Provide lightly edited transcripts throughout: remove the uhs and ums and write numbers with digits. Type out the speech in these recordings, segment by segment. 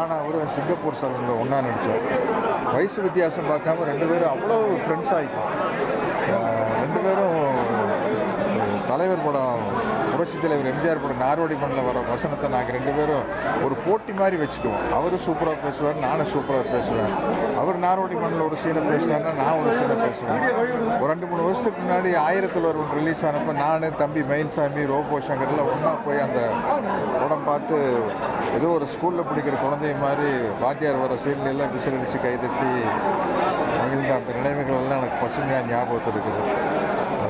நான் அவரும் சிங்கப்பூர் சலூனில் ஒன்றா நடித்தோம். வயசு வித்தியாசம் பார்க்காம 2 பேரும் அவ்வளோ ஃப்ரெண்ட்ஸ் ஆகிக்கும். 2 பேரும் தலைவர் படம், புரட்சித் தலைவர் எம்ஜிஆர் படம் நாரோடி மண்ணில் வர வசனத்தை நாங்கள் 2 பேரும் ஒரு போட்டி மாதிரி வச்சுக்குவோம். அவரும் சூப்பராக பேசுவார், நானும் சூப்பராக பேசுவேன். அவர் நாரோடி மண்ணில் ஒரு சீனை பேசினார்னா நான் ஒரு சீனை பேசுவேன். ஒரு 2-3 வருஷத்துக்கு முன்னாடி 1001 ரிலீஸ் ஆனப்போ நான், தம்பி மயில்சாமி, ரோபோ சங்கர்லாம் ஒன்றா போய் அந்த படம் பார்த்து ஏதோ ஒரு ஸ்கூலில் படிக்கிற குழந்தை மாதிரி வாத்தியார் வர சீன்லாம் விசில் அடித்து கைதட்டி மகிழ்ந்த அந்த நினைவுகள் எல்லாம் எனக்கு பசுமையாக ஞாபகத்தில் இருக்குது.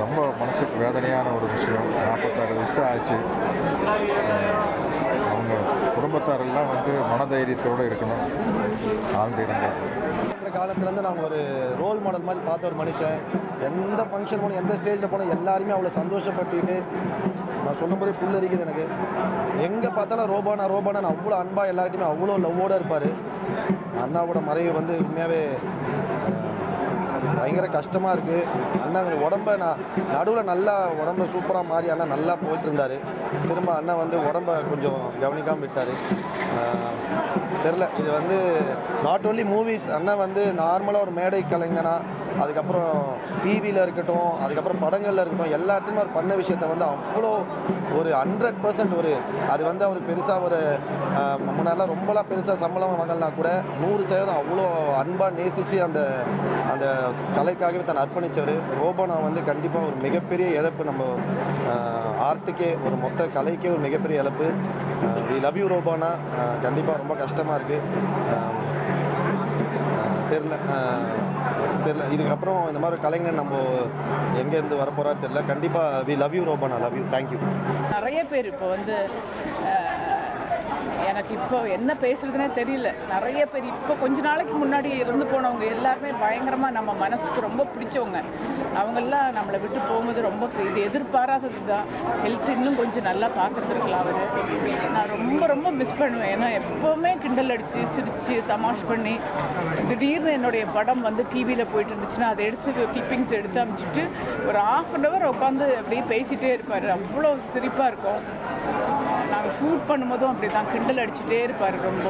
ரொம்ப மனசுக்கு வேதனையான ஒரு விஷயம். 46 வயசு ஆச்சு. அவங்க குடும்பத்தாரெல்லாம் மனதைரியத்தோடு இருக்கணும். ஆழ்ந்த இரங்கல். காலத்துலேருந்து நாங்கள் ஒரு ரோல் மாடல் மாதிரி பார்த்த ஒரு மனுஷன். எந்த ஃபங்க்ஷன் போனோம், எந்த ஸ்டேஜில் போனோம், எல்லாருமே அவ்வளோ சந்தோஷப்பட்டுக்கிட்டு, நான் சொல்லும்போதே புல்லரிக்குது எனக்கு. எங்கே பார்த்தாலும் ரோபானா அவ்வளோ அன்பாக எல்லார்ட்டையுமே அவ்வளோ லவ்வோடு இருப்பார். அண்ணாவோட மறைவு உண்மையாகவே பயங்கர கஷ்டமாக இருக்குது. அண்ணா உடம்பை நடுவில் நல்லா உடம்பை சூப்பராக மாறி அண்ணா நல்லா போயிட்டு இருந்தார். திரும்ப அண்ணா உடம்பை கொஞ்சம் கவனிக்காமல் விட்டார். தெரில, இது நாட் ஓன்லி மூவிஸ். அண்ணா நார்மலாக ஒரு மேடை கலைஞனா, அதுக்கப்புறம் டிவியில் இருக்கட்டும், அதுக்கப்புறம் படங்களில் இருக்கட்டும், எல்லா இடத்துலையும் அவர் பண்ண விஷயத்த அவ்வளோ ஒரு 100% அது அவர் பெருசாக ஒரு முன்னாடிலாம் ரொம்பலாம் பெருசாக சம்பளம் வாங்கலனா கூட 100% அவ்வளோ அன்பாக நேசித்து அந்த அந்த கலைக்காகவே தன்னை அர்ப்பணித்தவர். ரோபானா கண்டிப்பாக ஒரு மிகப்பெரிய இழப்பு. நம்ம ஆர்ட்டுக்கே, ஒரு மொத்த கலைக்கே ஒரு மிகப்பெரிய இழப்பு. வி லவ் யூ ரோபானா. கண்டிப்பாக ரொம்ப கஷ்டமாக இருக்குது. தெரில இதுக்கப்புறம் இந்த மாதிரி கலைஞர் நம்ம எங்கேருந்து வரப்போகிறாரு தெரில. கண்டிப்பாக வி லவ் யூ ரோபானா. Love you. தேங்க்யூ. நிறைய பேர் இப்போ எனக்கு இப்போ என்ன பேசுறதுனே தெரியல. நிறைய பேர் இப்போ கொஞ்ச நாளைக்கு முன்னாடி இறந்து போனவங்க எல்லாருமே பயங்கரமாக நம்ம மனசுக்கு ரொம்ப பிடிச்சவங்க. அவங்கெல்லாம் நம்மளை விட்டு போகும்போது ரொம்ப இது எதிர்பாராதது தான். ஹெல்த் இன்னும் கொஞ்சம் நல்லா பார்த்துருந்துருக்கலாம் அவர். நான் ரொம்ப ரொம்ப மிஸ் பண்ணுவேன். ஏன்னா எப்போவுமே கிண்டல் அடித்து சிரித்து தமாஷ் பண்ணி, திடீர்னு என்னுடைய படம் டிவியில் போயிட்டு இருந்துச்சுன்னா அதை எடுத்து கிளிப்பிங்ஸ் எடுத்து அமைச்சிட்டு ஒரு 1/2 hour உட்காந்து அப்படியே பேசிகிட்டே இருப்பார். அவ்வளோ சிரிப்பாக இருக்கும். நாங்கள் ஷூட் பண்ணும்போதும் அப்படி தான் கிண்டல் அடிச்சுட்டே இருப்பார். ரொம்ப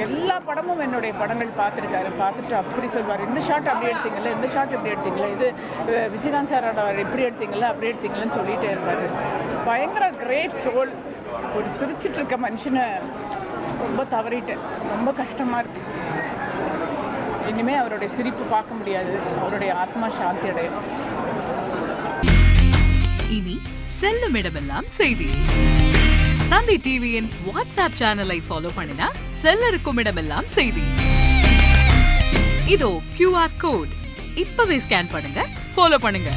எல்லா படமும் என்னுடைய படங்கள் பார்த்துருக்காரு. பார்த்துட்டு அப்படி சொல்வார், இந்த ஷாட் அப்படி எடுத்தீங்களா, இந்த ஷாட் இப்படி எடுத்தீங்களா, இது விஜயகாந்த் சாரோட இப்படி எடுத்தீங்களா அப்படி எடுத்தீங்களான்னு சொல்லிகிட்டே இருப்பார். பயங்கர கிரேட் சோல். ஒரு சிரிச்சிட்டு இருக்க மனுஷனை ரொம்ப தவறிட்டேன். ரொம்ப கஷ்டமாக இருக்கு. இனிமேல் அவருடைய சிரிப்பு பார்க்க முடியாது. அவருடைய ஆத்மா சாந்தி அடையும். இனி செல்லும் இடமெல்லாம் செய்தி. தந்தி டிவியின் வாட்ஸ்அப் சேனலை ஃபாலோ பண்ணினா செல்ல இருக்கும் இடமெல்லாம் செய்தி. இதோ QR கோட். இப்பவே ஸ்கேன் பண்ணுங்க, ஃபாலோ பண்ணுங்க.